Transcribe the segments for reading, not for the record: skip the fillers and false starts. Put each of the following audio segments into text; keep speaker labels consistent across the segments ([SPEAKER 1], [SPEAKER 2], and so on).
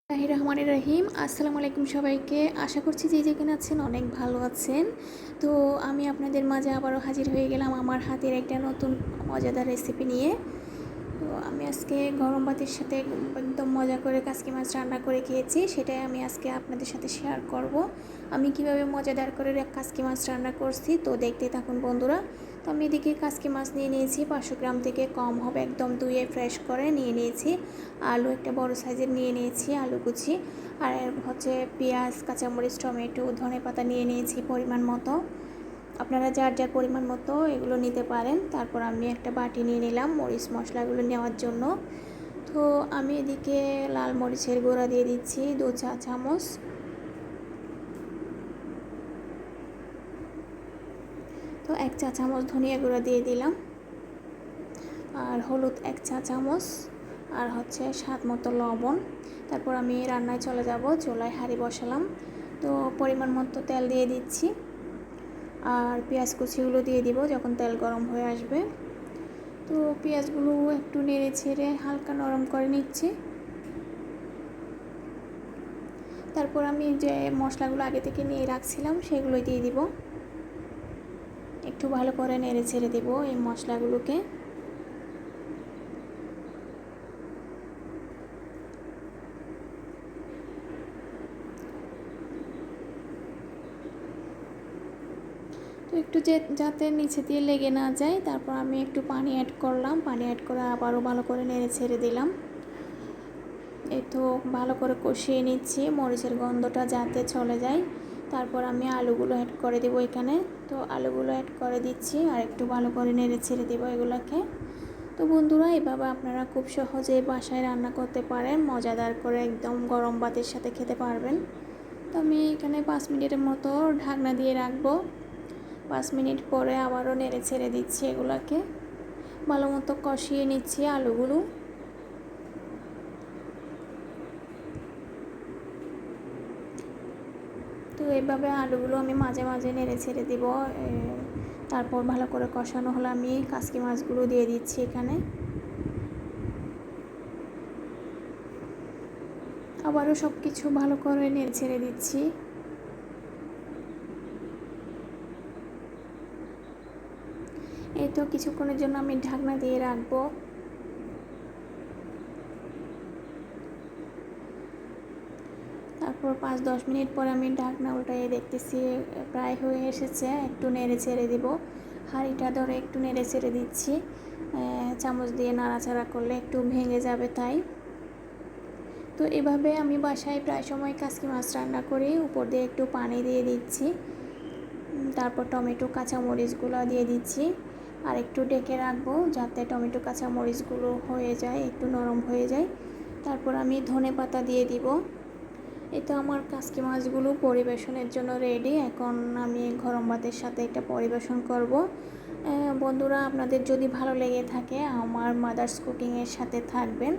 [SPEAKER 1] রহমানির রহিম। আসসালামু আলাইকুম সবাইকে। আশা করছি যে যেখানে আছেন অনেক ভালো আছেন। তো আমি আপনাদের মাঝে আবারও হাজির হয়ে গেলাম আমার হাতের একটা নতুন মজাদার রেসিপি নিয়ে। তো আমি আজকে গরম ভাতের সাথে একদম মজা করে কাসকি মাছ রান্না করে খেয়েছি, সেটাই আমি আজকে আপনাদের সাথে শেয়ার করব। আমি কিভাবে মজাদার করে কাসকি মাছ রান্না করছি, তো দেখতে থাকুন বন্ধুরা। তো আমি এদিকে কাসকি মাছ নিয়ে নিয়েছি, 500 গ্রাম থেকে কম হবে, একদম ধুয়ে ফ্রেশ করে নিয়ে নিয়েছি। আলু একটা বড় সাইজের নিয়ে নিয়েছি, আলু কুচি, আর হচ্ছে পেঁয়াজ, কাঁচামরিচ, টমেটো, ধনেপাতা নিয়ে নিয়েছি পরিমাণ মতো। আপনারা যার যার পরিমাণ মতো এগুলো নিতে পারেন। তারপর আমি একটা বাটি নিয়ে নিলাম মরিচ মশলাগুলো নেওয়ার জন্য। তো আমি এদিকে লাল মরিচের গুঁড়া দিয়ে দিচ্ছি 2 চা চামচ। তো 1 চা চামচ ধনিয়া গুঁড়া দিয়ে দিলাম, আর হলুদ 1 চা চামচ, আর হচ্ছে স্বাদ মতো লবণ। তারপর আমি রান্নায় চলে যাব, চুলায় হাঁড়ি বসালাম। তো পরিমাণ মতো তেল দিয়ে দিচ্ছি, আর পেঁয়াজ কুচিগুলো দিয়ে দিব যখন তেল গরম হয়ে আসবে। তো পেঁয়াজগুলো একটু নেড়ে ছেড়ে হালকা নরম করে নিচ্ছি। তারপর আমি যে মশলাগুলো আগে থেকে নিয়ে রাখছিলাম সেগুলো দিয়ে দিব, একটু ভালো করে নেড়ে ছেড়ে দেব এই মশলাগুলোকে। তো একটু যাতে নিচে দিয়ে লেগে না যায়, তারপর আমি একটু পানি অ্যাড করলাম, পানি অ্যাড করে আবারও ভালো করে নেড়ে ছেড়ে দিলাম। এই তো ভালো করে কষিয়ে নিচ্ছি, মরিচের গন্ধটা যাতে চলে যায়। তারপর আমি আলুগুলো অ্যাড করে দেবো এখানে। তো আলুগুলো অ্যাড করে দিচ্ছি, আর একটু ভালো করে নেড়ে ছেড়ে দেবো এগুলোকে। তো বন্ধুরা, এভাবে আপনারা খুব সহজেই বাসায় রান্না করতে পারেন, মজাদার করে একদম গরম ভাতের সাথে খেতে পারবেন। তো আমি এখানে 5 মিনিটের মতো ঢাকনা দিয়ে রাখবো। 5 মিনিট পরে আবারও নেড়ে ছেড়ে দিচ্ছি, এগুলোকে ভালো মতো কষিয়ে নিচ্ছি আলুগুলো। তো এইভাবে আলুগুলো আমি মাঝে মাঝে নেড়ে ছেড়ে দিব। তারপর ভালো করে কষানো হলে আমি কাসকি মাছগুলো দিয়ে দিচ্ছি এখানে। আবারও সব কিছু ভালো করে নেড়ে ছেড়ে দিচ্ছি। এই তো কিছুক্ষণের জন্য আমি ঢাকনা দিয়ে রাখবো। তারপর 5-10 মিনিট পরে আমি ঢাকনা উল্টাইয়ে দেখতেছি প্রায় হয়ে এসেছে। একটু নেড়ে ছেড়ে দিব, হাঁড়িটা ধরে একটু নেড়ে ছেড়ে দিচ্ছি। চামচ দিয়ে নাড়াচাড়া করলে একটু ভেঙে যাবে তাই। তো এভাবে আমি বাসায় প্রায় সময় কাসকি মাছ রান্না করি। উপর দিয়ে একটু পানি দিয়ে দিচ্ছি, তারপর টমেটো কাঁচামরিচগুলো দিয়ে দিচ্ছি, আর একটু ডেকে রাখবো যাতে টমেটো কাঁচামরিচগুলো হয়ে যায়, একটু নরম হয়ে যায়। তারপর আমি ধনেপাতা দিয়ে দিব। এই তো আমার কাসকি মাছগুলো পরিবেশনের জন্য রেডি। এখন আমি গরম ভাতের সাথে এটা পরিবেশন করব। বন্ধুরা, আপনাদের যদি ভালো লেগে থাকে আমার মাদার্স কুকিংয়ের সাথে থাকবেন,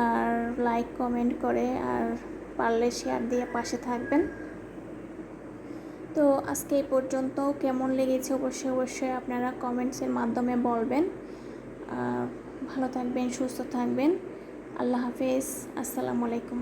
[SPEAKER 1] আর লাইক কমেন্ট করে, আর পারলে শেয়ার দিয়ে পাশে থাকবেন। তো আজকে এই পর্যন্ত, কেমন লেগেছে অবশ্যই আপনারা কমেন্টসের মাধ্যমে বলবেন। ভালো থাকবেন, সুস্থ থাকবেন। আল্লাহ হাফেজ, আসসালামু আলাইকুম।